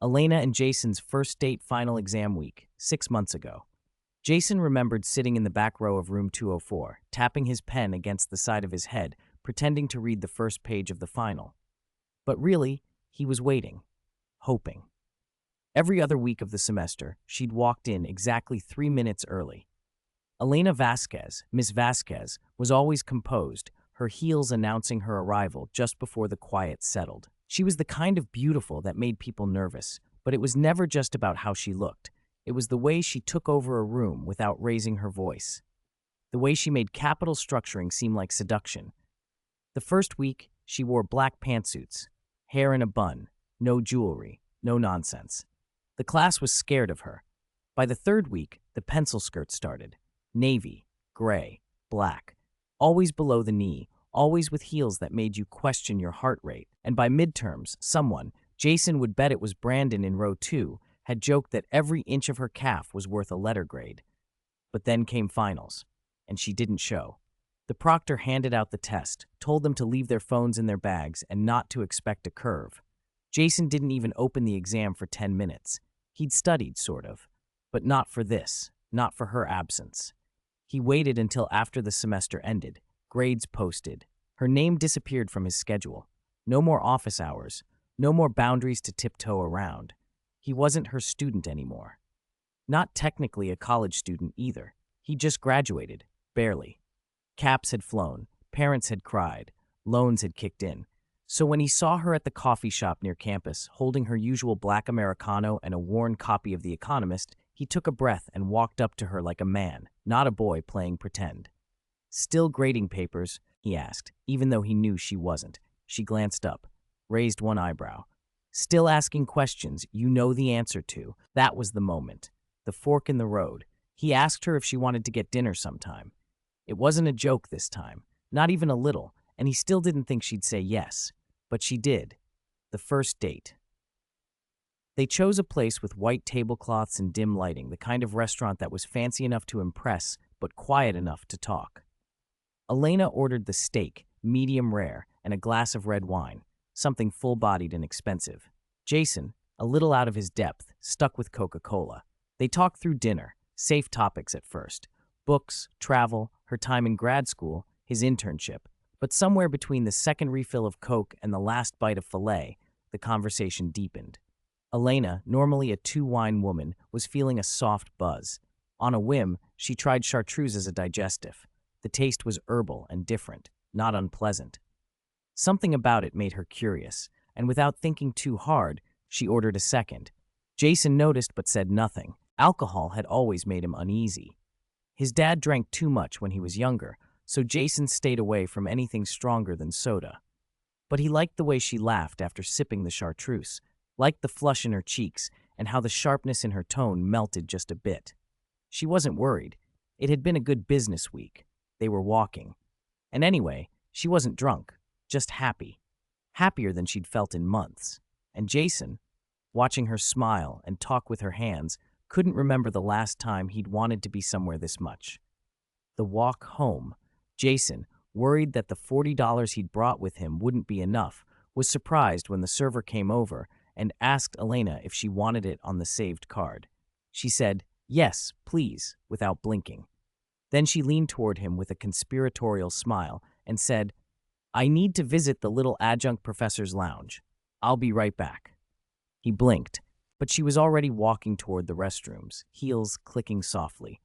Elena and Jason's first date final exam week, 6 months ago. Jason remembered sitting in the back row of room 204, tapping his pen against the side of his head, pretending to read the first page of the final. But really, he was waiting, hoping. Every other week of the semester, she'd walked in exactly 3 minutes early. Elena Vasquez, Miss Vasquez, was always composed, her heels announcing her arrival just before the quiet settled. She was the kind of beautiful that made people nervous, but it was never just about how she looked. It was the way she took over a room without raising her voice. The way she made capital structuring seem like seduction. The first week, she wore black pantsuits, hair in a bun, no jewelry, no nonsense. The class was scared of her. By the third week, the pencil skirt started. Navy, gray, black, always below the knee, always with heels that made you question your heart rate. And by midterms, someone, Jason would bet it was Brandon in row 2, had joked that every inch of her calf was worth a letter grade. But then came finals, and she didn't show. The proctor handed out the test, told them to leave their phones in their bags and not to expect a curve. Jason didn't even open the exam for 10 minutes. He'd studied, sort of, but not for this, not for her absence. He waited until after the semester ended, grades posted. Her name disappeared from his schedule. No more office hours, no more boundaries to tiptoe around. He wasn't her student anymore. Not technically a college student either. He just graduated, barely. Caps had flown, parents had cried, loans had kicked in. So when he saw her at the coffee shop near campus, holding her usual black Americano and a worn copy of The Economist, he took a breath and walked up to her like a man, not a boy playing pretend. "Still grading papers?" he asked, even though he knew she wasn't. She glanced up, raised one eyebrow. "Still asking questions you know the answer to." That was the moment. The fork in the road. He asked her if she wanted to get dinner sometime. It wasn't a joke this time, not even a little, and he still didn't think she'd say yes. But she did. The first date. They chose a place with white tablecloths and dim lighting, the kind of restaurant that was fancy enough to impress, but quiet enough to talk. Elena ordered the steak, medium rare, and a glass of red wine, something full-bodied and expensive. Jason, a little out of his depth, stuck with Coca-Cola. They talked through dinner, safe topics at first. Books, travel, her time in grad school, his internship. But somewhere between the second refill of Coke and the last bite of filet, the conversation deepened. Elena, normally a two-wine woman, was feeling a soft buzz. On a whim, she tried chartreuse as a digestive. The taste was herbal and different, not unpleasant. Something about it made her curious, and without thinking too hard, she ordered a second. Jason noticed but said nothing. Alcohol had always made him uneasy. His dad drank too much when he was younger, so Jason stayed away from anything stronger than soda. But he liked the way she laughed after sipping the chartreuse, liked the flush in her cheeks, and how the sharpness in her tone melted just a bit. She wasn't worried. It had been a good business week. They were walking. And anyway, she wasn't drunk, just happy. Happier than she'd felt in months. And Jason, watching her smile and talk with her hands, couldn't remember the last time he'd wanted to be somewhere this much. The walk home. Jason, worried that the $40 he'd brought with him wouldn't be enough, was surprised when the server came over and asked Elena if she wanted it on the saved card. She said, "Yes, please," without blinking. Then she leaned toward him with a conspiratorial smile and said, "I need to visit the little adjunct professor's lounge. I'll be right back." He blinked, but she was already walking toward the restrooms, heels clicking softly.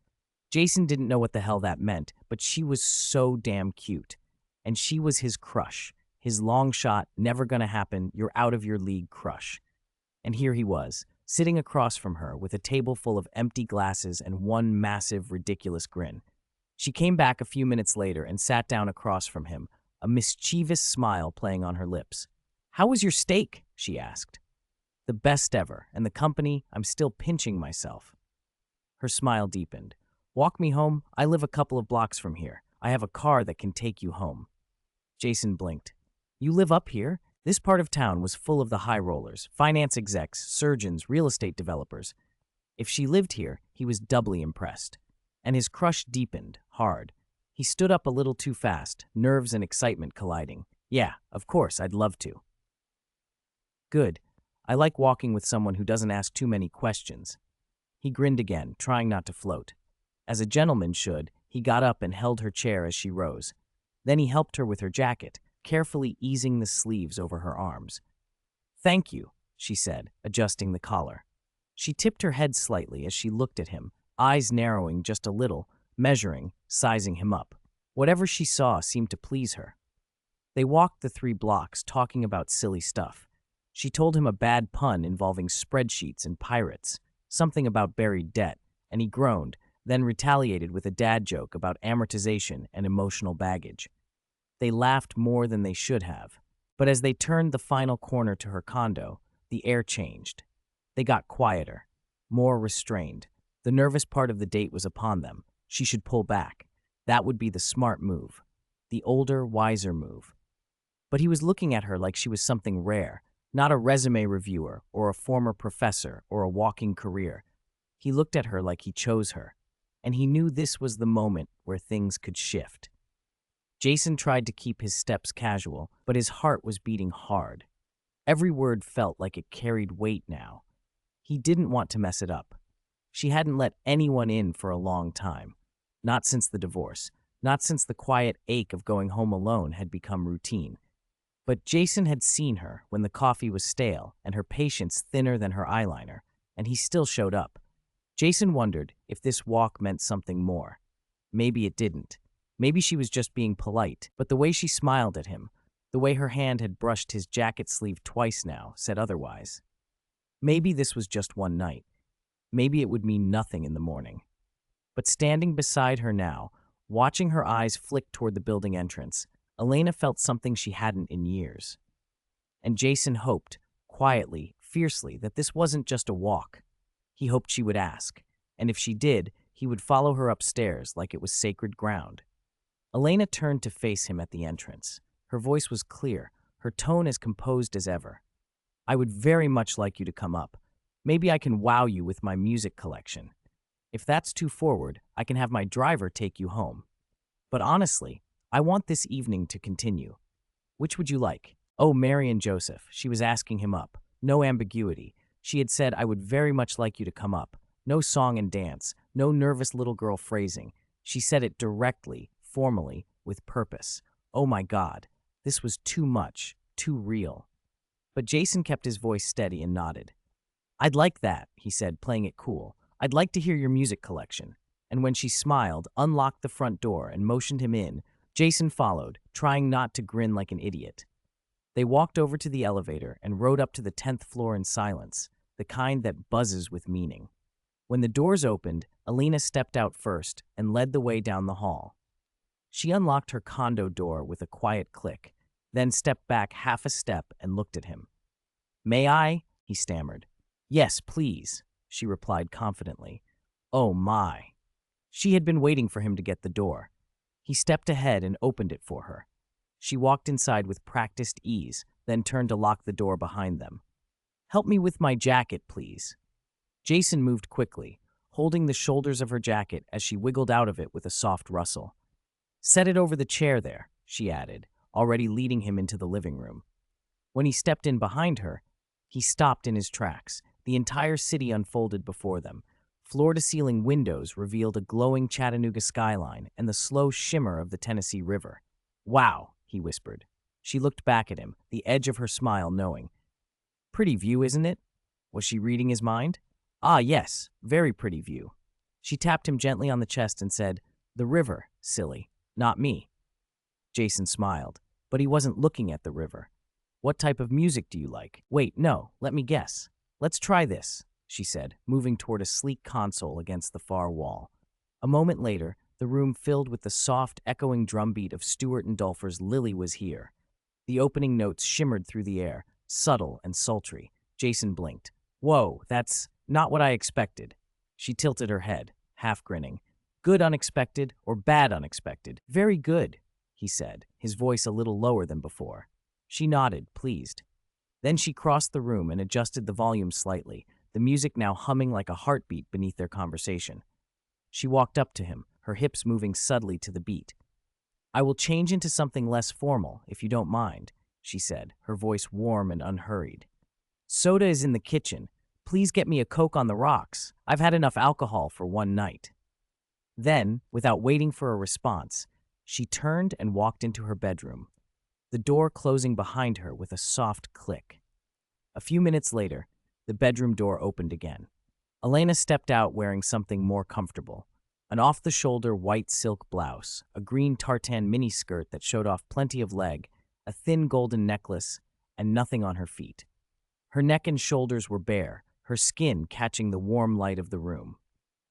Jason didn't know what the hell that meant, but she was so damn cute. And she was his crush, his long shot, never gonna happen, you're out of your league crush. And here he was, sitting across from her with a table full of empty glasses and one massive, ridiculous grin. She came back a few minutes later and sat down across from him, a mischievous smile playing on her lips. "How was your steak?" she asked. "The best ever, and the company, I'm still pinching myself." Her smile deepened. "Walk me home? I live a couple of blocks from here. I have a car that can take you home." Jason blinked. "You live up here?" This part of town was full of the high rollers, finance execs, surgeons, real estate developers. If she lived here, he was doubly impressed. And his crush deepened, hard. He stood up a little too fast, nerves and excitement colliding. "Yeah, of course, I'd love to." "Good. I like walking with someone who doesn't ask too many questions. He grinned again, trying not to float. As a gentleman should, he got up and held her chair as she rose. Then he helped her with her jacket, carefully easing the sleeves over her arms. "Thank you," she said, adjusting the collar. She tipped her head slightly as she looked at him, eyes narrowing just a little, measuring, sizing him up. Whatever she saw seemed to please her. They walked the 3 blocks, talking about silly stuff. She told him a bad pun involving spreadsheets and pirates, something about buried debt, and he groaned, then retaliated with a dad joke about amortization and emotional baggage. They laughed more than they should have. But as they turned the final corner to her condo, the air changed. They got quieter, more restrained. The nervous part of the date was upon them. She should pull back. That would be the smart move. The older, wiser move. But he was looking at her like she was something rare, not a resume reviewer or a former professor or a walking career. He looked at her like he chose her, and he knew this was the moment where things could shift. Jason tried to keep his steps casual, but his heart was beating hard. Every word felt like it carried weight now. He didn't want to mess it up. She hadn't let anyone in for a long time. Not since the divorce. Not since the quiet ache of going home alone had become routine. But Jason had seen her when the coffee was stale and her patience thinner than her eyeliner, and he still showed up. Jason wondered if this walk meant something more. Maybe it didn't. Maybe she was just being polite, but the way she smiled at him, the way her hand had brushed his jacket sleeve twice now, said otherwise. Maybe this was just one night. Maybe it would mean nothing in the morning. But standing beside her now, watching her eyes flick toward the building entrance, Elena felt something she hadn't in years. And Jason hoped, quietly, fiercely, that this wasn't just a walk. He hoped she would ask, and if she did, he would follow her upstairs like it was sacred ground. Elena turned to face him at the entrance. Her voice was clear, her tone as composed as ever. "I would very much like you to come up. Maybe I can wow you with my music collection. If that's too forward, I can have my driver take you home. But honestly, I want this evening to continue. Which would you like?" Oh, Mary and Joseph, she was asking him up. No ambiguity. She had said, "I would very much like you to come up." No song and dance, no nervous little girl phrasing. She said it directly, formally, with purpose. Oh my God, this was too much, too real. But Jason kept his voice steady and nodded. "I'd like that," he said, playing it cool. "I'd like to hear your music collection." And when she smiled, unlocked the front door, and motioned him in, Jason followed, trying not to grin like an idiot. They walked over to the elevator and rode up to the 10th floor in silence, the kind that buzzes with meaning. When the doors opened, Elena stepped out first and led the way down the hall. She unlocked her condo door with a quiet click, then stepped back half a step and looked at him. "May I?" he stammered. "Yes, please," she replied confidently. Oh my. She had been waiting for him to get the door. He stepped ahead and opened it for her. She walked inside with practiced ease, then turned to lock the door behind them. "Help me with my jacket, please." Jason moved quickly, holding the shoulders of her jacket as she wiggled out of it with a soft rustle. "Set it over the chair there," she added, already leading him into the living room. When he stepped in behind her, he stopped in his tracks. The entire city unfolded before them. Floor-to-ceiling windows revealed a glowing Chattanooga skyline and the slow shimmer of the Tennessee River. "Wow," he whispered. She looked back at him, the edge of her smile knowing. "Pretty view, isn't it?" Was she reading his mind? "Ah, yes, very pretty view." She tapped him gently on the chest and said, "The river, silly, not me." Jason smiled, but he wasn't looking at the river. "What type of music do you like?" "Wait, no, let me guess. Let's try this," she said, moving toward a sleek console against the far wall. A moment later, the room filled with the soft, echoing drumbeat of Stuart and Dulfer's "Lily Was Here." The opening notes shimmered through the air, subtle and sultry. Jason blinked. "Whoa, that's not what I expected." She tilted her head, half grinning. "Good unexpected or bad unexpected?" "Very good," he said, his voice a little lower than before. She nodded, pleased. Then she crossed the room and adjusted the volume slightly, the music now humming like a heartbeat beneath their conversation. She walked up to him, her hips moving subtly to the beat. "I will change into something less formal, if you don't mind," she said, her voice warm and unhurried. Soda is in the kitchen. Please get me a Coke on the rocks. I've had enough alcohol for one night." Then, without waiting for a response, she turned and walked into her bedroom, the door closing behind her with a soft click. A few minutes later, the bedroom door opened again. Elena stepped out wearing something more comfortable, an off-the-shoulder white silk blouse, a green tartan miniskirt that showed off plenty of leg, a thin golden necklace, and nothing on her feet. Her neck and shoulders were bare, her skin catching the warm light of the room.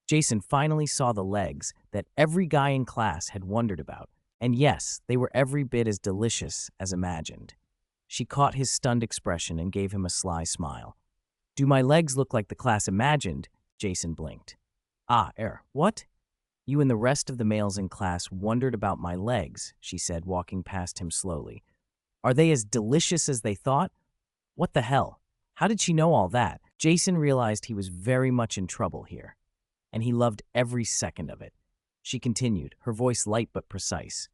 Jason finally saw the legs that every guy in class had wondered about, and yes, they were every bit as delicious as imagined. She caught his stunned expression and gave him a sly smile. "Do my legs look like the class imagined?" Jason blinked. What?" "You and the rest of the males in class wondered about my legs," she said, walking past him slowly. "Are they as delicious as they thought?" What the hell? How did she know all that? Jason realized he was very much in trouble here, and he loved every second of it. She continued, her voice light but precise.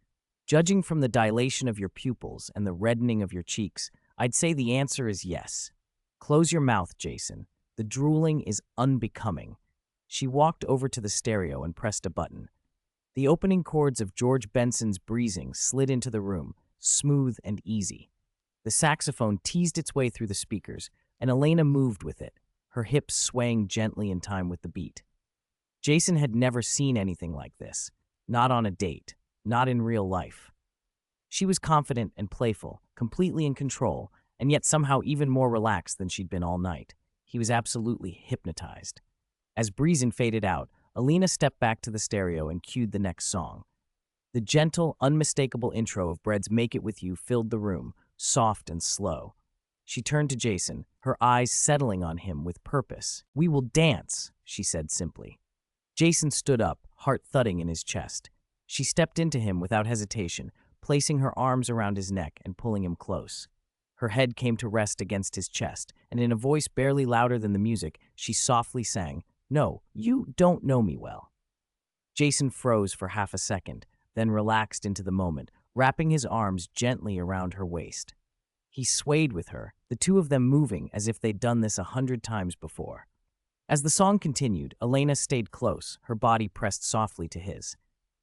"Judging from the dilation of your pupils and the reddening of your cheeks, I'd say the answer is yes. Close your mouth, Jason. The drooling is unbecoming." She walked over to the stereo and pressed a button. The opening chords of George Benson's Breezing slid into the room, smooth and easy. The saxophone teased its way through the speakers, and Elena moved with it, her hips swaying gently in time with the beat. Jason had never seen anything like this, not on a date, not in real life. She was confident and playful, completely in control, and yet somehow even more relaxed than she'd been all night. He was absolutely hypnotized. As Breezin' faded out, Elena stepped back to the stereo and cued the next song. The gentle, unmistakable intro of Bread's Make It With You filled the room, soft and slow. She turned to Jason, her eyes settling on him with purpose. "We will dance," she said simply. Jason stood up, heart thudding in his chest. She stepped into him without hesitation, placing her arms around his neck and pulling him close. Her head came to rest against his chest, and in a voice barely louder than the music, she softly sang, "No, you don't know me well." Jason froze for half a second, then relaxed into the moment, wrapping his arms gently around her waist. He swayed with her, the two of them moving as if they'd done this 100 times before. As the song continued, Elena stayed close, her body pressed softly to his.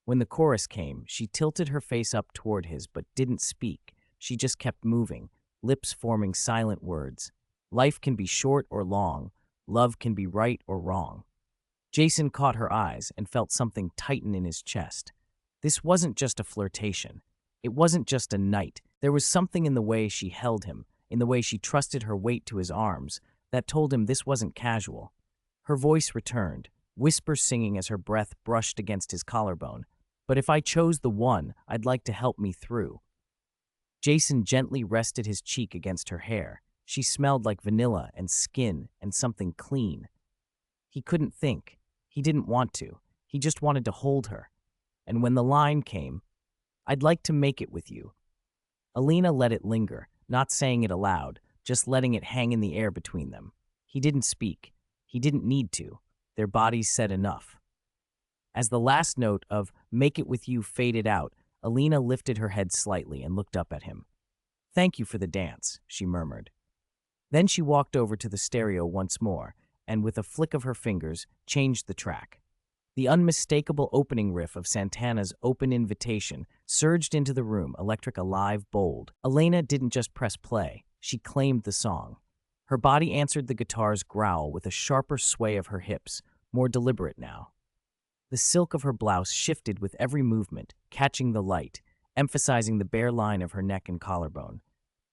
When the chorus came, she tilted her face up toward his but didn't speak. She just kept moving, lips forming silent words. Life can be short or long. Love can be right or wrong. Jason caught her eyes and felt something tighten in his chest. This wasn't just a flirtation. It wasn't just a night. There was something in the way she held him, in the way she trusted her weight to his arms, that told him this wasn't casual. Her voice returned, whisper singing as her breath brushed against his collarbone. "But if I chose the one, I'd like to help me through." Jason gently rested his cheek against her hair. She smelled like vanilla and skin and something clean. He couldn't think. He didn't want to. He just wanted to hold her. And when the line came, "I'd like to make it with you." Elena let it linger, not saying it aloud, just letting it hang in the air between them. He didn't speak. He didn't need to. Their bodies said enough. As the last note of "Make It With You" faded out, Elena lifted her head slightly and looked up at him. "Thank you for the dance," she murmured. Then she walked over to the stereo once more, and with a flick of her fingers, changed the track. The unmistakable opening riff of Santana's Open Invitation surged into the room, electric, alive, bold. Elena didn't just press play, she claimed the song. Her body answered the guitar's growl with a sharper sway of her hips, more deliberate now. The silk of her blouse shifted with every movement, catching the light, emphasizing the bare line of her neck and collarbone.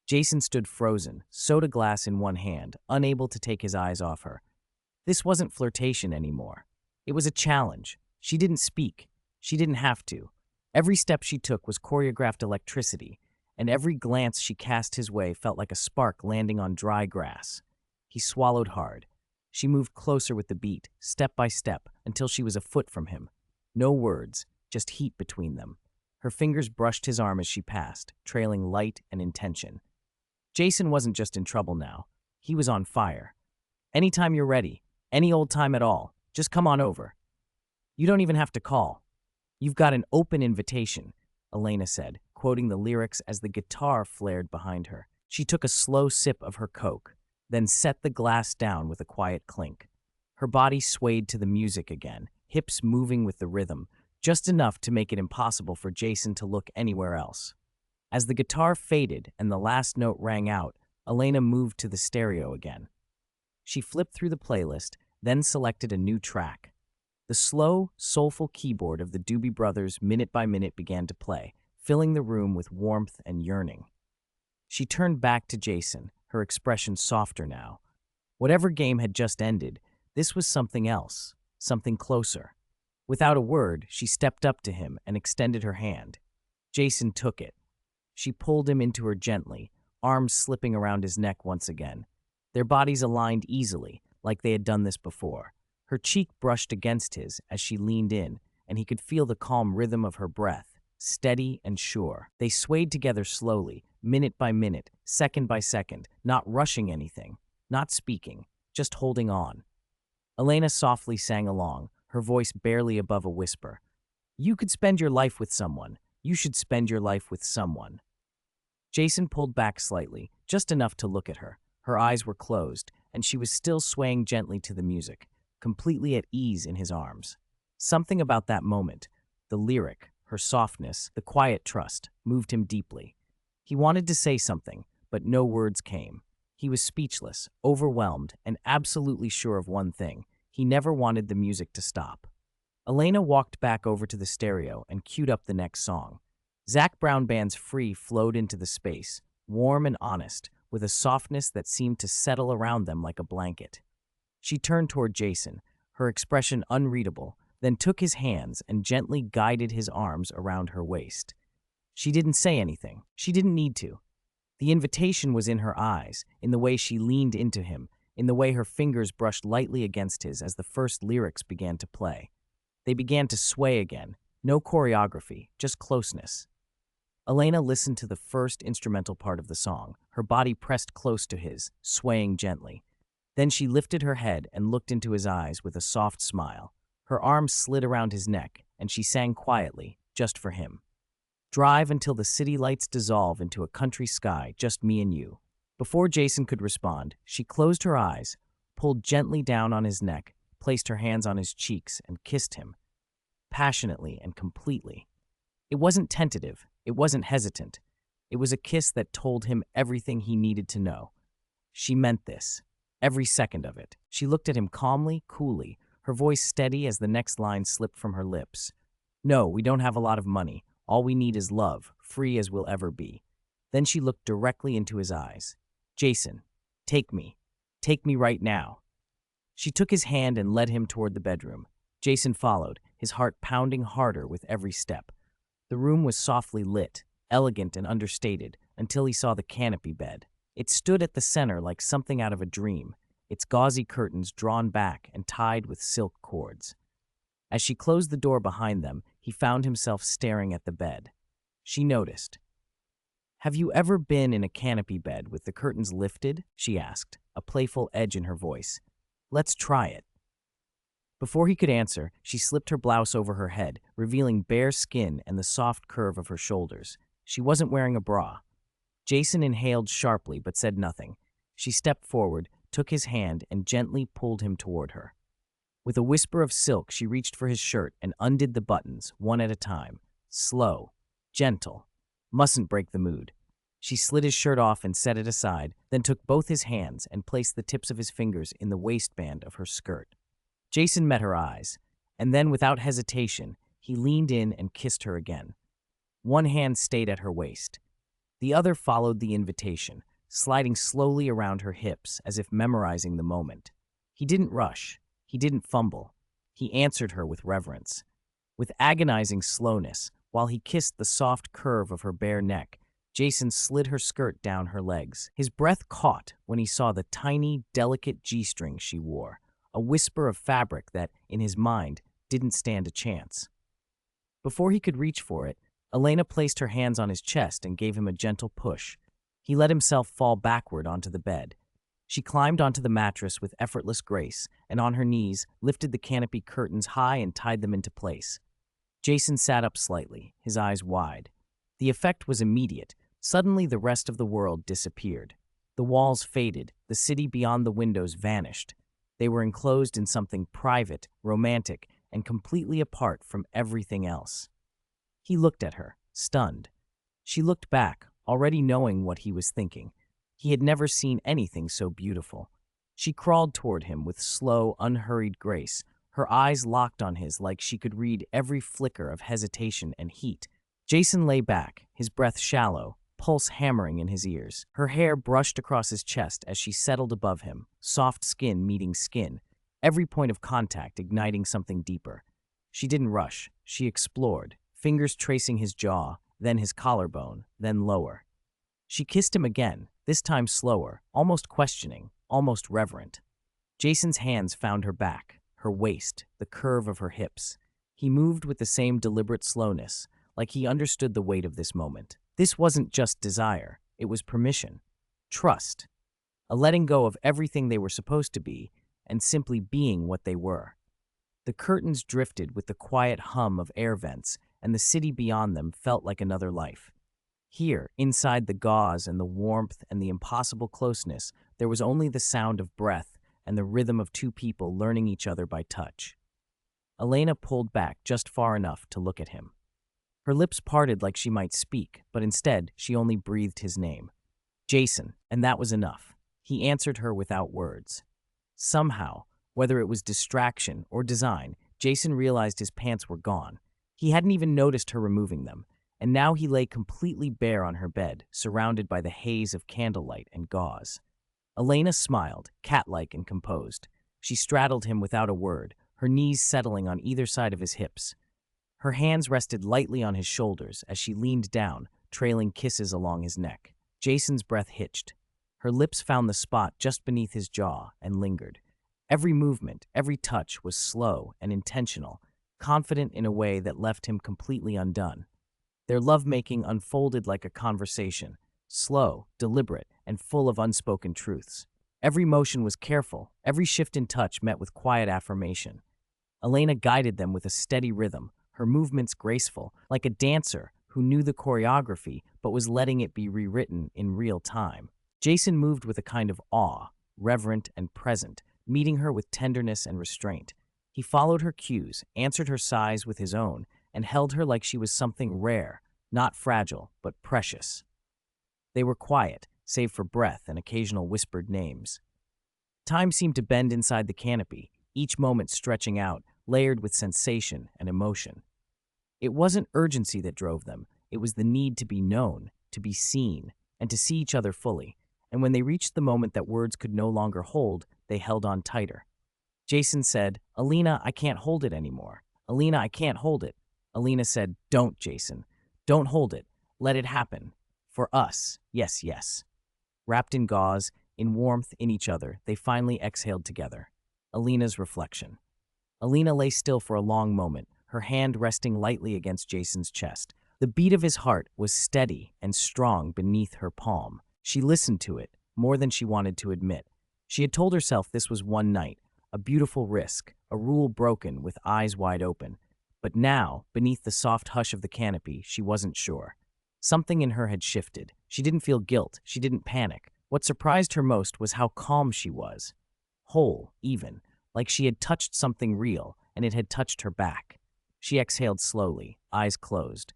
Jason stood frozen, soda glass in one hand, unable to take his eyes off her. This wasn't flirtation anymore. It was a challenge. She didn't speak. She didn't have to. Every step she took was choreographed electricity, and every glance she cast his way felt like a spark landing on dry grass. He swallowed hard. She moved closer with the beat, step by step, until she was a foot from him. No words, just heat between them. Her fingers brushed his arm as she passed, trailing light and intention. Jason wasn't just in trouble now. He was on fire. "Anytime you're ready, any old time at all, just come on over. You don't even have to call. You've got an open invitation," Elena said, quoting the lyrics as the guitar flared behind her. She took a slow sip of her Coke. then set the glass down with a quiet clink. Her body swayed to the music again, hips moving with the rhythm, just enough to make it impossible for Jason to look anywhere else. As the guitar faded and the last note rang out, Elena moved to the stereo again. She flipped through the playlist, then selected a new track. The slow, soulful keyboard of the Doobie Brothers minute by minute began to play, filling the room with warmth and yearning. She turned back to Jason, her expression softer now. Whatever game had just ended, this was something else, something closer. Without a word, she stepped up to him and extended her hand. Jason took it. She pulled him into her gently, arms slipping around his neck once again. Their bodies aligned easily, like they had done this before. Her cheek brushed against his as she leaned in, and he could feel the calm rhythm of her breath, steady and sure. They swayed together slowly, minute by minute, second by second, not rushing anything, not speaking, just holding on. Elena softly sang along, her voice barely above a whisper. "You could spend your life with someone. You should spend your life with someone." Jason pulled back slightly, just enough to look at her. Her eyes were closed, and she was still swaying gently to the music, completely at ease in his arms. Something about that moment, the lyric, her softness, the quiet trust, moved him deeply. He wanted to say something, but no words came. He was speechless, overwhelmed, and absolutely sure of one thing. He never wanted the music to stop. Elena walked back over to the stereo and queued up the next song. Zac Brown Band's Free flowed into the space, warm and honest, with a softness that seemed to settle around them like a blanket. She turned toward Jason, her expression unreadable, then took his hands and gently guided his arms around her waist. She didn't say anything. She didn't need to. The invitation was in her eyes, in the way she leaned into him, in the way her fingers brushed lightly against his as the first lyrics began to play. They began to sway again, no choreography, just closeness. Elena listened to the first instrumental part of the song, her body pressed close to his, swaying gently. Then she lifted her head and looked into his eyes with a soft smile. Her arms slid around his neck, and she sang quietly, just for him. "Drive until the city lights dissolve into a country sky, just me and you." Before Jason could respond, she closed her eyes, pulled gently down on his neck, placed her hands on his cheeks, and kissed him, passionately and completely. It wasn't tentative, it wasn't hesitant. It was a kiss that told him everything he needed to know. She meant this, every second of it. She looked at him calmly, coolly, her voice steady as the next line slipped from her lips. "No, we don't have a lot of money. All we need is love, free as we'll ever be." Then she looked directly into his eyes. "Jason, take me. Take me right now." She took his hand and led him toward the bedroom. Jason followed, his heart pounding harder with every step. The room was softly lit, elegant and understated, until he saw the canopy bed. It stood at the center like something out of a dream, its gauzy curtains drawn back and tied with silk cords. As she closed the door behind them, he found himself staring at the bed. She noticed. "Have you ever been in a canopy bed with the curtains lifted?" she asked, a playful edge in her voice. "Let's try it." Before he could answer, she slipped her blouse over her head, revealing bare skin and the soft curve of her shoulders. She wasn't wearing a bra. Jason inhaled sharply but said nothing. She stepped forward, took his hand, and gently pulled him toward her. With a whisper of silk, she reached for his shirt and undid the buttons, one at a time. Slow, gentle. Mustn't break the mood. She slid his shirt off and set it aside, then took both his hands and placed the tips of his fingers in the waistband of her skirt. Jason met her eyes, and then without hesitation, he leaned in and kissed her again. One hand stayed at her waist. The other followed the invitation, sliding slowly around her hips as if memorizing the moment. He didn't rush. He didn't fumble. He answered her with reverence. With agonizing slowness, while he kissed the soft curve of her bare neck, Jason slid her skirt down her legs. His breath caught when he saw the tiny, delicate G-string she wore, a whisper of fabric that, in his mind, didn't stand a chance. Before he could reach for it, Elena placed her hands on his chest and gave him a gentle push. He let himself fall backward onto the bed. She climbed onto the mattress with effortless grace and on her knees lifted the canopy curtains high and tied them into place. Jason sat up slightly, his eyes wide. The effect was immediate. Suddenly the rest of the world disappeared. The walls faded, The city beyond the windows vanished. They were enclosed in something private, romantic, and completely apart from everything else. He looked at her, stunned. She looked back, already knowing what he was thinking. He had never seen anything so beautiful. She crawled toward him with slow, unhurried grace, her eyes locked on his like she could read every flicker of hesitation and heat. Jason lay back, his breath shallow, pulse hammering in his ears. Her hair brushed across his chest as she settled above him, soft skin meeting skin, every point of contact igniting something deeper. She didn't rush, she explored, fingers tracing his jaw, then his collarbone, then lower. She kissed him again, this time slower, almost questioning, almost reverent. Jason's hands found her back, her waist, the curve of her hips. He moved with the same deliberate slowness, like he understood the weight of this moment. This wasn't just desire, it was permission, trust, a letting go of everything they were supposed to be and simply being what they were. The curtains drifted with the quiet hum of air vents, and the city beyond them felt like another life. Here, inside the gauze and the warmth and the impossible closeness, there was only the sound of breath and the rhythm of two people learning each other by touch. Elena pulled back just far enough to look at him. Her lips parted like she might speak, but instead she only breathed his name. Jason, and that was enough. He answered her without words. Somehow, whether it was distraction or design, Jason realized his pants were gone. He hadn't even noticed her removing them, and now he lay completely bare on her bed, surrounded by the haze of candlelight and gauze. Elena smiled, cat-like and composed. She straddled him without a word, her knees settling on either side of his hips. Her hands rested lightly on his shoulders as she leaned down, trailing kisses along his neck. Jason's breath hitched. Her lips found the spot just beneath his jaw and lingered. Every movement, every touch was slow and intentional, confident in a way that left him completely undone. Their lovemaking unfolded like a conversation, slow, deliberate, and full of unspoken truths. Every motion was careful, every shift in touch met with quiet affirmation. Elena guided them with a steady rhythm, her movements graceful, like a dancer who knew the choreography but was letting it be rewritten in real time. Jason moved with a kind of awe, reverent and present, meeting her with tenderness and restraint. He followed her cues, answered her sighs with his own, and held her like she was something rare, not fragile, but precious. They were quiet, save for breath and occasional whispered names. Time seemed to bend inside the canopy, each moment stretching out, layered with sensation and emotion. It wasn't urgency that drove them, it was the need to be known, to be seen, and to see each other fully. And when they reached the moment that words could no longer hold, they held on tighter. Jason said, "Elena, I can't hold it anymore. Elena, I can't hold it." Elena said, "Don't, Jason. Don't hold it. Let it happen. For us. Yes, yes." Wrapped in gauze, in warmth, in each other, they finally exhaled together. Elena's reflection. Elena lay still for a long moment, her hand resting lightly against Jason's chest. The beat of his heart was steady and strong beneath her palm. She listened to it, more than she wanted to admit. She had told herself this was one night, a beautiful risk, a rule broken with eyes wide open. But now, beneath the soft hush of the canopy, she wasn't sure. Something in her had shifted. She didn't feel guilt. She didn't panic. What surprised her most was how calm she was. Whole, even, like she had touched something real, and it had touched her back. She exhaled slowly, eyes closed.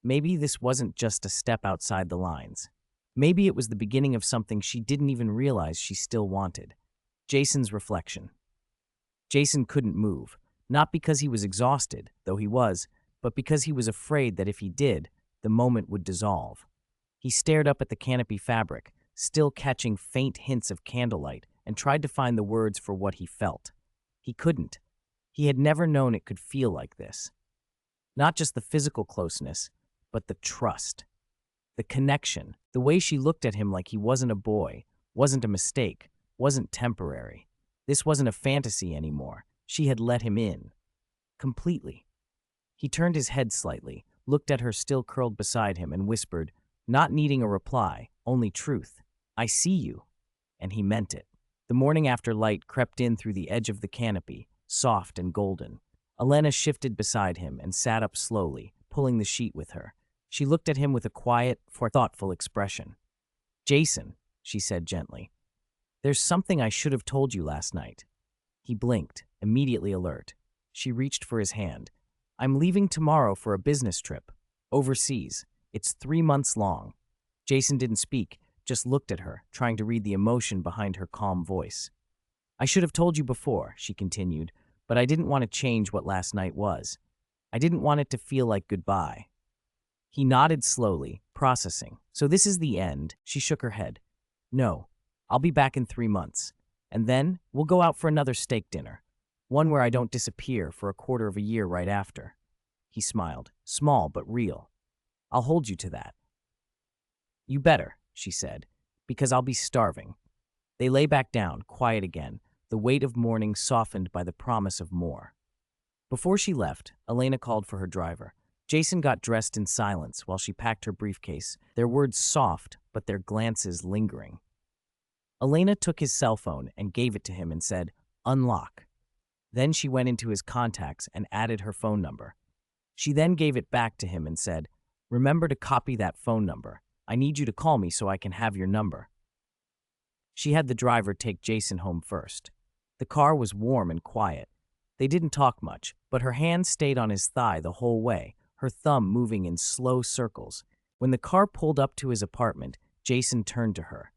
Maybe this wasn't just a step outside the lines. Maybe it was the beginning of something she didn't even realize she still wanted. Jason's reflection. Jason couldn't move, not because he was exhausted, though he was, but because he was afraid that if he did, the moment would dissolve. He stared up at the canopy fabric, still catching faint hints of candlelight, and tried to find the words for what he felt. He couldn't. He had never known it could feel like this. Not just the physical closeness, but the trust. The connection, the way she looked at him like he wasn't a boy, wasn't a mistake, wasn't temporary. This wasn't a fantasy anymore. She had let him in. Completely. He turned his head slightly, looked at her still curled beside him, and whispered, not needing a reply, only truth, "I see you." And he meant it. The morning after light crept in through the edge of the canopy, soft and golden. Elena shifted beside him and sat up slowly, pulling the sheet with her. She looked at him with a quiet, thoughtful expression. "Jason," she said gently. There's something I should have told you last night. He blinked, immediately alert. She reached for his hand. I'm leaving tomorrow for a business trip. Overseas. It's 3 months long. Jason didn't speak, just looked at her, trying to read the emotion behind her calm voice. I should have told you before, she continued, but I didn't want to change what last night was. I didn't want it to feel like goodbye. He nodded slowly, processing. So this is the end, she shook her head. No, I'll be back in 3 months. And then we'll go out for another steak dinner. One where I don't disappear for a quarter of a year right after. He smiled, small but real. I'll hold you to that. You better, she said, because I'll be starving. They lay back down, quiet again, the weight of morning softened by the promise of more. Before she left, Elena called for her driver. Jason got dressed in silence while she packed her briefcase, their words soft, but their glances lingering. Elena took his cell phone and gave it to him and said, "Unlock." Then she went into his contacts and added her phone number. She then gave it back to him and said, "Remember to copy that phone number. I need you to call me so I can have your number." She had the driver take Jason home first. The car was warm and quiet. They didn't talk much, but her hand stayed on his thigh the whole way, her thumb moving in slow circles. When the car pulled up to his apartment, Jason turned to her.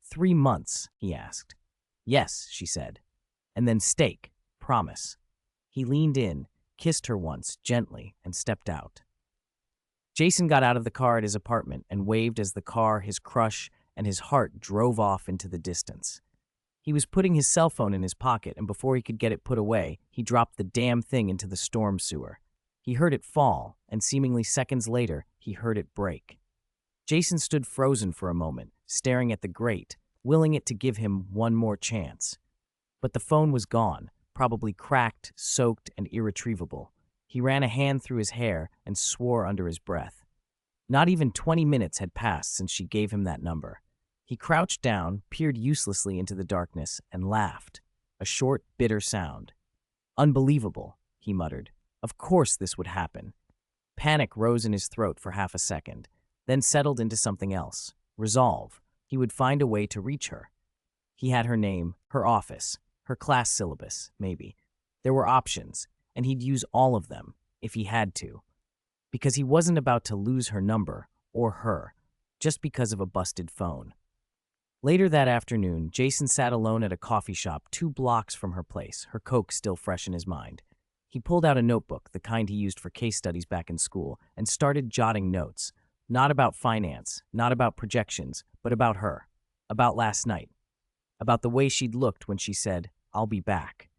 3 months, he asked. Yes, she said. And then steak, promise. He leaned in, kissed her once, gently, and stepped out. Jason got out of the car at his apartment and waved as the car, his crush, and his heart drove off into the distance. He was putting his cell phone in his pocket, and before he could get it put away, he dropped the damn thing into the storm sewer. He heard it fall, and seemingly seconds later, he heard it break. Jason stood frozen for a moment, staring at the grate, willing it to give him one more chance. But the phone was gone, probably cracked, soaked, and irretrievable. He ran a hand through his hair and swore under his breath. Not even 20 minutes had passed since she gave him that number. He crouched down, peered uselessly into the darkness, and laughed. A short, bitter sound. Unbelievable, he muttered. Of course this would happen. Panic rose in his throat for half a second, then settled into something else. Resolve. He would find a way to reach her. He had her name, her office, her class syllabus, maybe. There were options, and he'd use all of them, if he had to. Because he wasn't about to lose her number, or her, just because of a busted phone. Later that afternoon, Jason sat alone at a coffee shop 2 blocks from her place, her Coke still fresh in his mind. He pulled out a notebook, the kind he used for case studies back in school, and started jotting notes. Not about finance, not about projections, but about her. About last night. About the way she'd looked when she said, "I'll be back."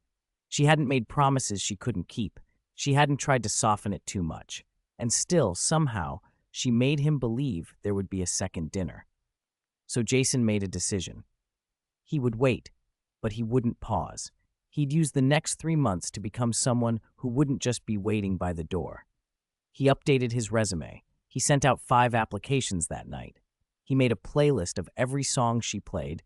She hadn't made promises she couldn't keep. She hadn't tried to soften it too much. And still, somehow, she made him believe there would be a second dinner. So Jason made a decision. He would wait, but he wouldn't pause. He'd use the next 3 months to become someone who wouldn't just be waiting by the door. He updated his resume. He sent out 5 applications that night. He made a playlist of every song she played,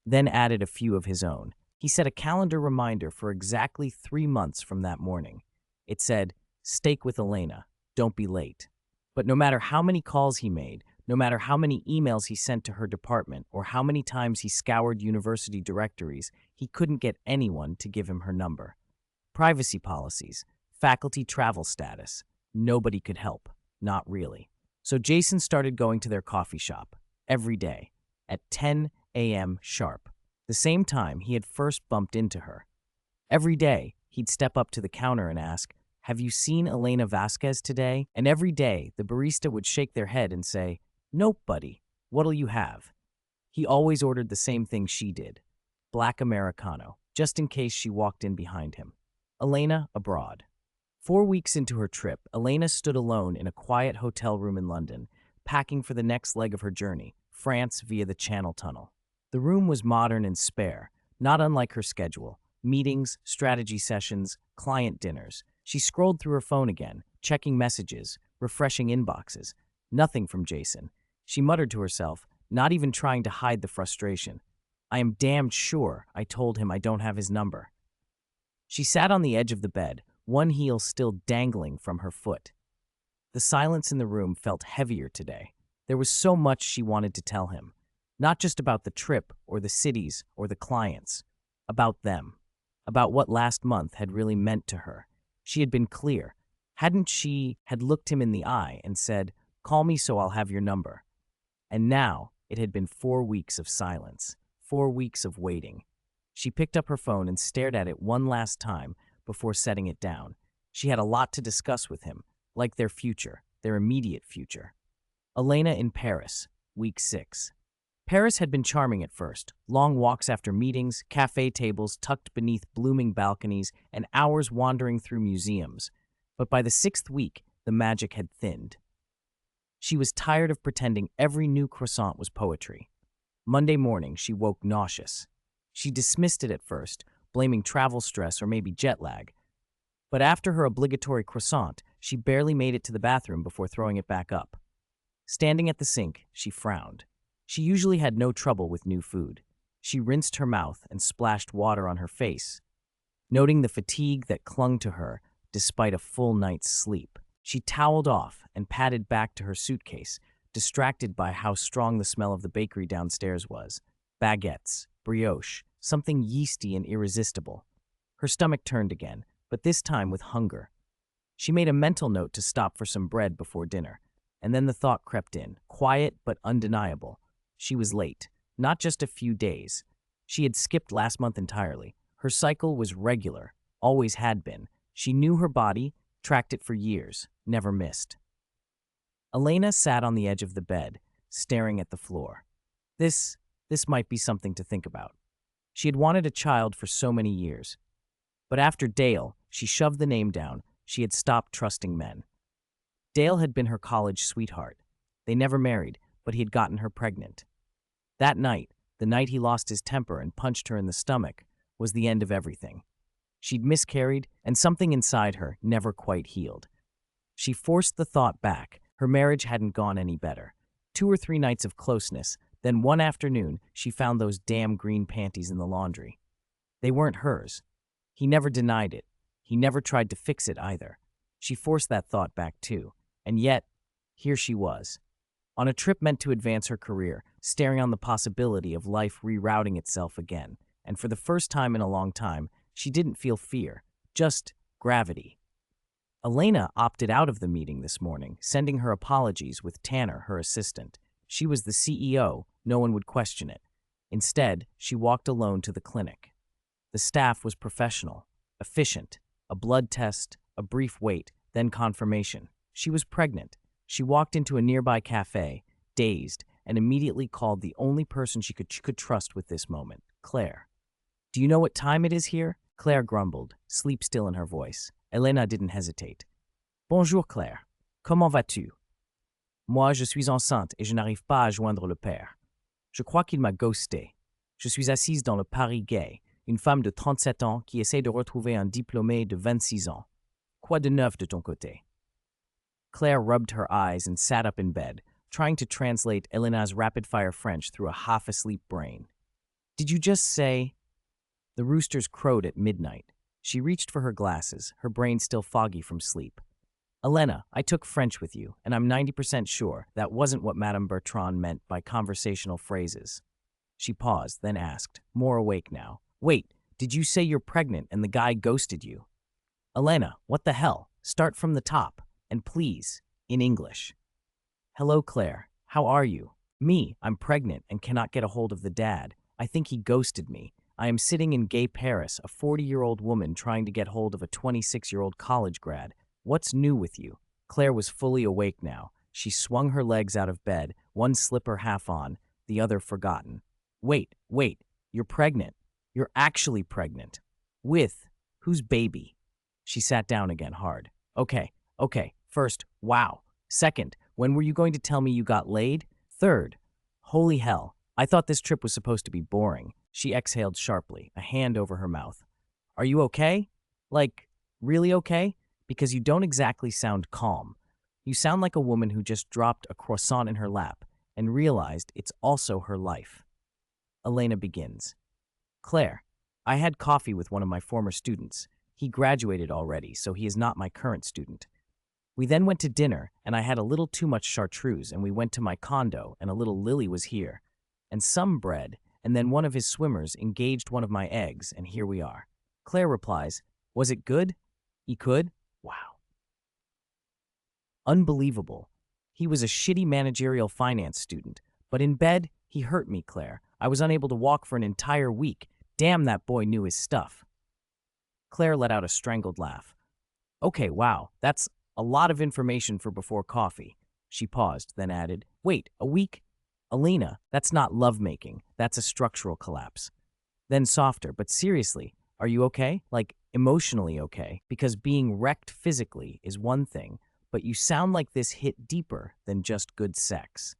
then added a few of his own. He set a calendar reminder for exactly 3 months from that morning. It said, "Steak with Elena. Don't be late." But no matter how many calls he made, no matter how many emails he sent to her department, or how many times he scoured university directories, he couldn't get anyone to give him her number. Privacy policies, faculty travel status, nobody could help. Not really. So Jason started going to their coffee shop, every day, at 10 a.m. sharp, the same time he had first bumped into her. Every day, he'd step up to the counter and ask, "Have you seen Elena Vasquez today?" And every day, the barista would shake their head and say, "Nope, buddy. What'll you have?" He always ordered the same thing she did, black Americano, just in case she walked in behind him. Elena abroad. 4 weeks into her trip, Elena stood alone in a quiet hotel room in London, packing for the next leg of her journey, France via the Channel Tunnel. The room was modern and spare, not unlike her schedule. Meetings, strategy sessions, client dinners. She scrolled through her phone again, checking messages, refreshing inboxes. Nothing from Jason. She muttered to herself, not even trying to hide the frustration. "I am damned sure I told him I don't have his number." She sat on the edge of the bed, one heel still dangling from her foot. The silence in the room felt heavier today. There was so much she wanted to tell him. Not just about the trip or the cities or the clients, about them, about what last month had really meant to her. She had been clear. Hadn't she had looked him in the eye and said, "Call me so I'll have your number." And now it had been 4 weeks of silence, 4 weeks of waiting. She picked up her phone and stared at it one last time before setting it down. She had a lot to discuss with him, like their future, their immediate future. Elena in Paris, week 6. Paris had been charming at first. Long walks after meetings, cafe tables tucked beneath blooming balconies, and hours wandering through museums. But by the 6th week, the magic had thinned. She was tired of pretending every new croissant was poetry. Monday morning, she woke nauseous. She dismissed it at first, blaming travel stress or maybe jet lag. But after her obligatory croissant, she barely made it to the bathroom before throwing it back up. Standing at the sink, she frowned. She usually had no trouble with new food. She rinsed her mouth and splashed water on her face. Noting the fatigue that clung to her despite a full night's sleep, she toweled off and padded back to her suitcase, distracted by how strong the smell of the bakery downstairs was. Baguettes, brioche, something yeasty and irresistible. Her stomach turned again, but this time with hunger. She made a mental note to stop for some bread before dinner, and then the thought crept in, quiet but undeniable. She was late, not just a few days. She had skipped last month entirely. Her cycle was regular, always had been. She knew her body, tracked it for years, never missed. Elena sat on the edge of the bed, staring at the floor. This might be something to think about. She had wanted a child for so many years. But after Dale, she shoved the name down. She had stopped trusting men. Dale had been her college sweetheart. They never married, but he had gotten her pregnant. That night, the night he lost his temper and punched her in the stomach, was the end of everything. She'd miscarried, and something inside her never quite healed. She forced the thought back. Her marriage hadn't gone any better. 2 or 3 nights of closeness, then one afternoon, she found those damn green panties in the laundry. They weren't hers. He never denied it. He never tried to fix it either. She forced that thought back too. And yet, here she was. On a trip meant to advance her career, staring on the possibility of life rerouting itself again. And for the first time in a long time, she didn't feel fear, just gravity. Elena opted out of the meeting this morning, sending her apologies with Tanner, her assistant. She was the CEO, no one would question it. Instead, she walked alone to the clinic. The staff was professional, efficient. A blood test, a brief wait, then confirmation. She was pregnant. She walked into a nearby cafe, dazed, and immediately called the only person she could trust with this moment, Claire. "Do you know what time it is here?" Claire grumbled, sleep still in her voice. Elena didn't hesitate. "Bonjour, Claire. Comment vas-tu?" "Moi, je suis enceinte et je n'arrive pas à joindre le père. Je crois qu'il m'a ghosté. Je suis assise dans le Paris gay, une femme de 37 ans qui essaie de retrouver un diplômé de 26 ans. Quoi de neuf de ton côté?" Claire rubbed her eyes and sat up in bed, trying to translate Elena's rapid-fire French through a half-asleep brain. "Did you just say—" The roosters crowed at midnight. She reached for her glasses, her brain still foggy from sleep. "Elena, I took French with you, and I'm 90% sure that wasn't what Madame Bertrand meant by conversational phrases." She paused, then asked, more awake now. "Wait, did you say you're pregnant and the guy ghosted you?" "Elena, what the hell? Start from the top. And please, in English." "Hello, Claire. How are you?" "Me, I'm pregnant and cannot get a hold of the dad. I think he ghosted me. I am sitting in gay Paris, a 40-year-old woman trying to get hold of a 26-year-old college grad. What's new with you?" Claire was fully awake now. She swung her legs out of bed, one slipper half on, the other forgotten. Wait, you're pregnant. You're actually pregnant. With whose baby?" She sat down again hard. Okay. First, wow. Second, when were you going to tell me you got laid? Third, holy hell, I thought this trip was supposed to be boring. She exhaled sharply, a hand over her mouth. "Are you okay? Like, really okay? Because you don't exactly sound calm. You sound like a woman who just dropped a croissant in her lap and realized it's also her life." Elena begins. "Claire, I had coffee with one of my former students. He graduated already, so he is not my current student. We then went to dinner, and I had a little too much chartreuse, and we went to my condo, and a little Lily was here. and some bread, and then one of his swimmers engaged one of my eggs, and here we are. Claire replies, was it good? He could? Wow. Unbelievable. He was a shitty managerial finance student, but in bed, he hurt me, Claire. I was unable to walk for an entire week. Damn, that boy knew his stuff. Claire let out a strangled laugh. Okay, wow, that's a lot of information for before coffee. She paused, then added, wait, a week? Elena, that's not lovemaking. That's a structural collapse. Then softer, but seriously, are you okay? Like, emotionally okay? Because being wrecked physically is one thing, but you sound like this hit deeper than just good sex.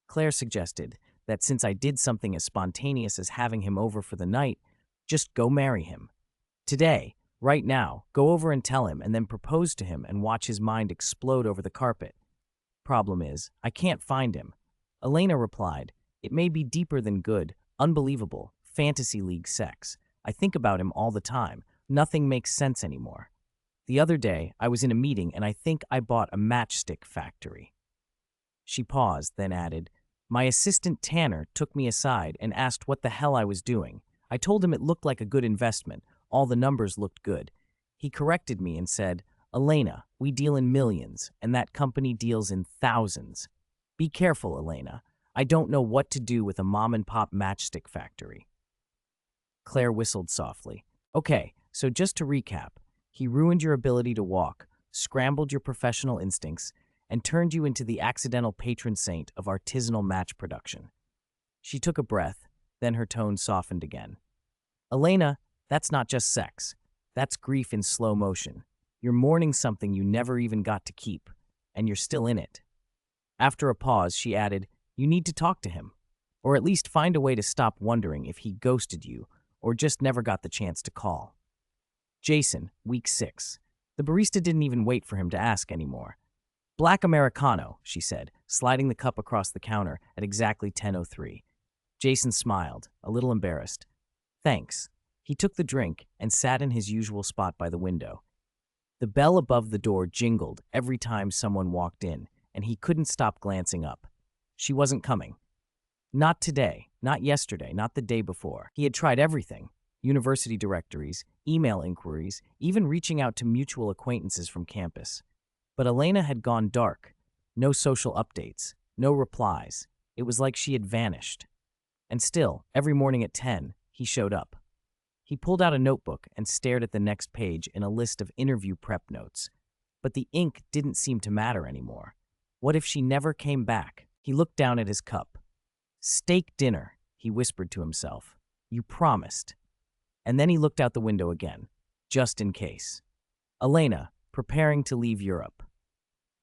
Claire suggested that since I did something as spontaneous as having him over for the night, just go marry him. Today, right now, go over and tell him and then propose to him and watch his mind explode over the carpet. Problem is, I can't find him. Elena replied, it may be deeper than good, unbelievable, fantasy league sex. I think about him all the time. Nothing makes sense anymore. The other day, I was in a meeting and I think I bought a matchstick factory. She paused, then added, my assistant Tanner took me aside and asked what the hell I was doing. I told him it looked like a good investment. All the numbers looked good. He corrected me and said, Elena, we deal in millions, and that company deals in thousands. Be careful, Elena. I don't know what to do with a mom-and-pop matchstick factory. Claire whistled softly. Okay, so just to recap, he ruined your ability to walk, scrambled your professional instincts, and turned you into the accidental patron saint of artisanal match production. She took a breath, then her tone softened again. Elena, that's not just sex. That's grief in slow motion. You're mourning something you never even got to keep, and you're still in it. After a pause, she added, you need to talk to him, or at least find a way to stop wondering if he ghosted you or just never got the chance to call. Jason, week 6. The barista didn't even wait for him to ask anymore. Black Americano, she said, sliding the cup across the counter at exactly 10:03. Jason smiled, a little embarrassed. Thanks. He took the drink and sat in his usual spot by the window. The bell above the door jingled every time someone walked in, and he couldn't stop glancing up. She wasn't coming. Not today, not yesterday, not the day before. He had tried everything. University directories, email inquiries, even reaching out to mutual acquaintances from campus. But Elena had gone dark. No social updates, no replies. It was like she had vanished. And still, every morning at 10, he showed up. He pulled out a notebook and stared at the next page in a list of interview prep notes. But the ink didn't seem to matter anymore. What if she never came back? He looked down at his cup. Steak dinner, he whispered to himself. You promised. And then he looked out the window again, just in case. Elena, preparing to leave Europe.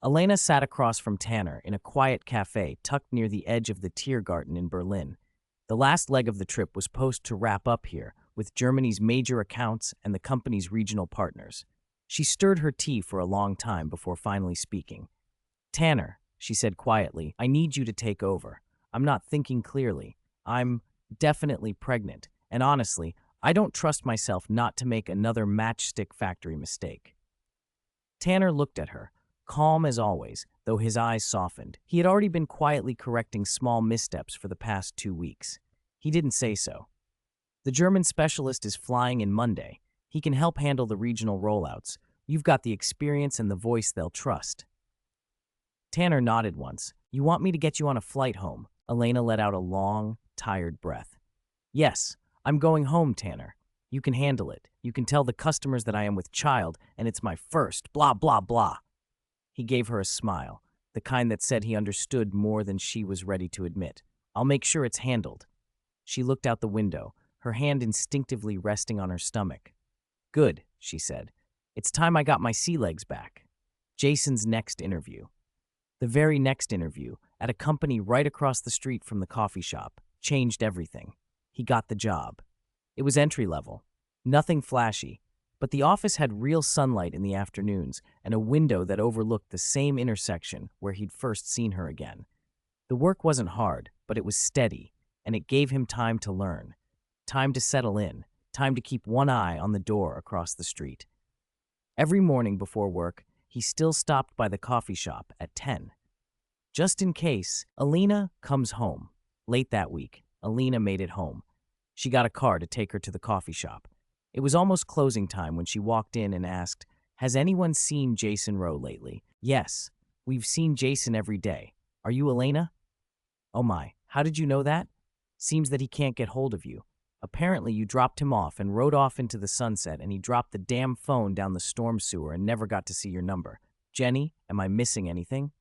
Elena sat across from Tanner in a quiet cafe tucked near the edge of the Tiergarten in Berlin. The last leg of the trip was supposed to wrap up here, with Germany's major accounts and the company's regional partners. She stirred her tea for a long time before finally speaking. Tanner, she said quietly, I need you to take over. I'm not thinking clearly. I'm definitely pregnant, and honestly, I don't trust myself not to make another matchstick factory mistake. Tanner looked at her, calm as always, though his eyes softened. He had already been quietly correcting small missteps for the past 2 weeks. He didn't say so. The German specialist is flying in Monday. He can help handle the regional rollouts. You've got the experience and the voice they'll trust. Tanner nodded once. You want me to get you on a flight home? Elena let out a long, tired breath. Yes, I'm going home, Tanner. You can handle it. You can tell the customers that I am with child, and it's my first, blah, blah, blah. He gave her a smile, the kind that said he understood more than she was ready to admit. I'll make sure it's handled. She looked out the window, her hand instinctively resting on her stomach. Good, she said. It's time I got my sea legs back. Jason's next interview. The very next interview, at a company right across the street from the coffee shop, changed everything. He got the job. It was entry level. Nothing flashy, but the office had real sunlight in the afternoons and a window that overlooked the same intersection where he'd first seen her again. The work wasn't hard, but it was steady, and it gave him time to learn, time to settle in, time to keep one eye on the door across the street. Every morning before work, he still stopped by the coffee shop at 10. Just in case, Elena comes home. Late that week, Elena made it home. She got a car to take her to the coffee shop. It was almost closing time when she walked in and asked, "Has anyone seen Jason Rowe lately?" "Yes, we've seen Jason every day. Are you Elena?" "Oh my, how did you know that?" "Seems that he can't get hold of you. Apparently you dropped him off and rode off into the sunset and he dropped the damn phone down the storm sewer and never got to see your number. Jenny, am I missing anything?"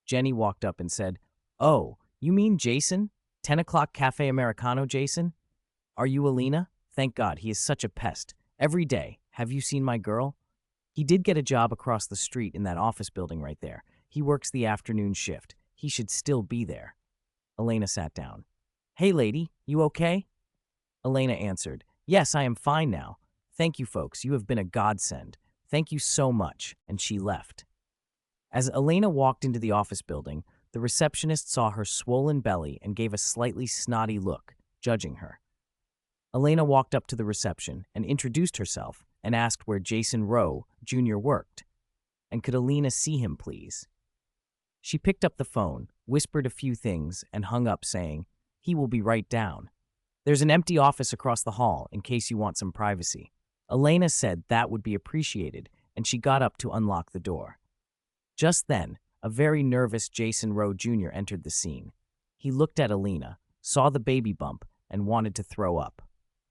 Jenny walked up and said, "Oh, you mean Jason? 10 o'clock Cafe Americano Jason? Are you Elena? Thank God, he is such a pest. Every day. Have you seen my girl? He did get a job across the street in that office building right there. He works the afternoon shift. He should still be there." Elena sat down. "Hey lady, you okay?" Elena answered, "Yes, I am fine now. Thank you folks, you have been a godsend. Thank you so much," and she left. As Elena walked into the office building, the receptionist saw her swollen belly and gave a slightly snotty look, judging her. Elena walked up to the reception and introduced herself and asked where Jason Rowe, Jr. worked, and could Elena see him, please. She picked up the phone, whispered a few things, and hung up saying, "He will be right down. There's an empty office across the hall in case you want some privacy." Elena said that would be appreciated, and she got up to unlock the door. Just then, a very nervous Jason Rowe Jr. entered the scene. He looked at Elena, saw the baby bump, and wanted to throw up.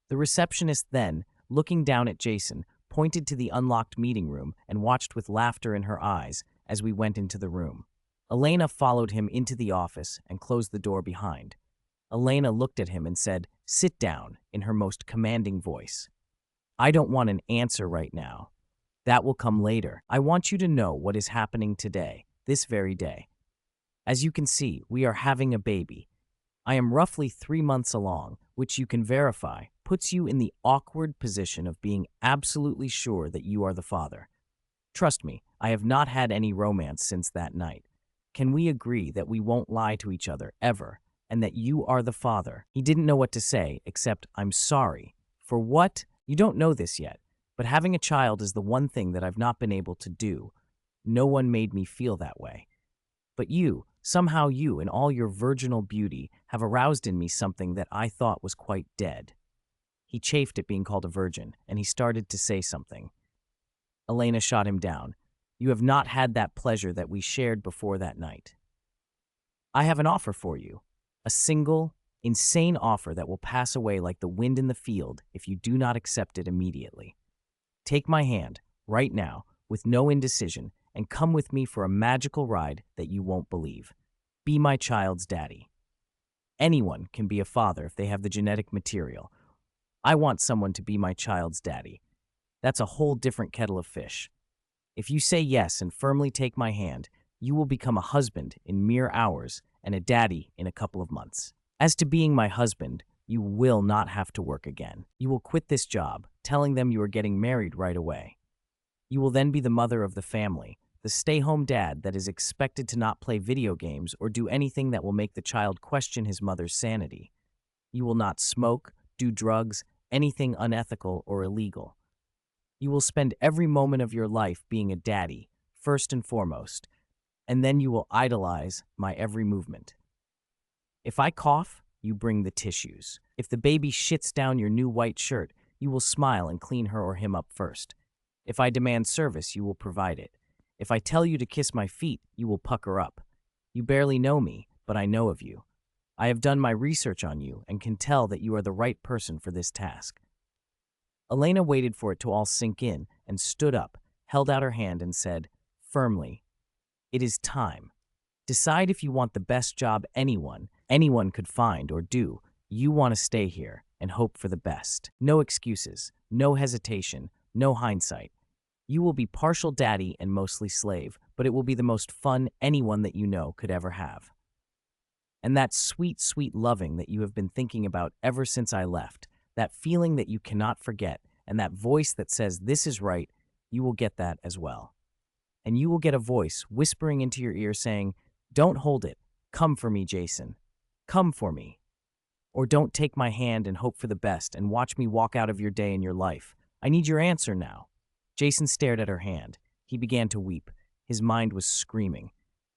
The receptionist then, looking down at Jason, pointed to the unlocked meeting room and watched with laughter in her eyes as we went into the room. Elena followed him into the office and closed the door behind. Elena looked at him and said, "Sit down," in her most commanding voice. "I don't want an answer right now. That will come later. I want you to know what is happening today, this very day. As you can see, we are having a baby. I am roughly 3 months along, which you can verify, puts you in the awkward position of being absolutely sure that you are the father. Trust me, I have not had any romance since that night. Can we agree that we won't lie to each other, ever, and that you are the father?" He didn't know what to say, except, "I'm sorry." "For what?" "You don't know this yet, but having a child is the one thing that I've not been able to do. No one made me feel that way. But you, somehow you, in all your virginal beauty, have aroused in me something that I thought was quite dead." He chafed at being called a virgin, and he started to say something. Elena shot him down. "You have not had that pleasure that we shared before that night. I have an offer for you. A single, insane offer that will pass away like the wind in the field if you do not accept it immediately. Take my hand, right now, with no indecision, and come with me for a magical ride that you won't believe. Be my child's daddy. Anyone can be a father if they have the genetic material. I want someone to be my child's daddy. That's a whole different kettle of fish. If you say yes and firmly take my hand, you will become a husband in mere hours and a daddy in a couple of months. As to being my husband, you will not have to work again. You will quit this job, telling them you are getting married right away. You will then be the mother of the family, the stay-home dad that is expected to not play video games or do anything that will make the child question his mother's sanity. You will not smoke, do drugs, anything unethical or illegal. You will spend every moment of your life being a daddy, first and foremost, and then you will idolize my every movement. If I cough, you bring the tissues. If the baby shits down your new white shirt, you will smile and clean her or him up first. If I demand service, you will provide it. If I tell you to kiss my feet, you will pucker up. You barely know me, but I know of you. I have done my research on you and can tell that you are the right person for this task." Elena waited for it to all sink in and stood up, held out her hand and said, firmly, "It is time. Decide if you want the best job anyone could find or do. You want to stay here and hope for the best. No excuses, no hesitation, no hindsight. You will be partial daddy and mostly slave, but it will be the most fun anyone that you know could ever have. And that sweet, sweet loving that you have been thinking about ever since I left, that feeling that you cannot forget, and that voice that says this is right, you will get that as well. And you will get a voice whispering into your ear saying, 'Don't hold it. Come for me, Jason. Come for me.' Or don't take my hand and hope for the best and watch me walk out of your day and your life. I need your answer now." Jason stared at her hand. He began to weep. His mind was screaming.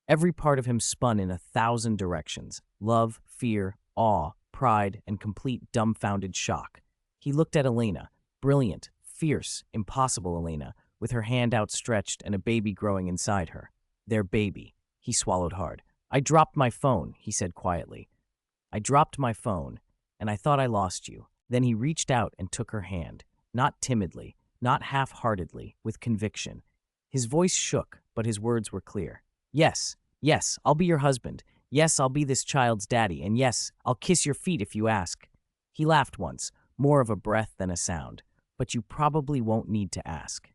Every part of him spun in 1,000 directions. Love, fear, awe, pride, and complete dumbfounded shock. He looked at Elena, brilliant, fierce, impossible Elena, with her hand outstretched and a baby growing inside her. Their baby. He swallowed hard. I dropped my phone, he said quietly. I dropped my phone, and I thought I lost you. Then he reached out and took her hand, not timidly, not half-heartedly, with conviction. His voice shook, but his words were clear. Yes, yes, I'll be your husband. Yes, I'll be this child's daddy, and yes, I'll kiss your feet if you ask. He laughed once, more of a breath than a sound. But you probably won't need to ask.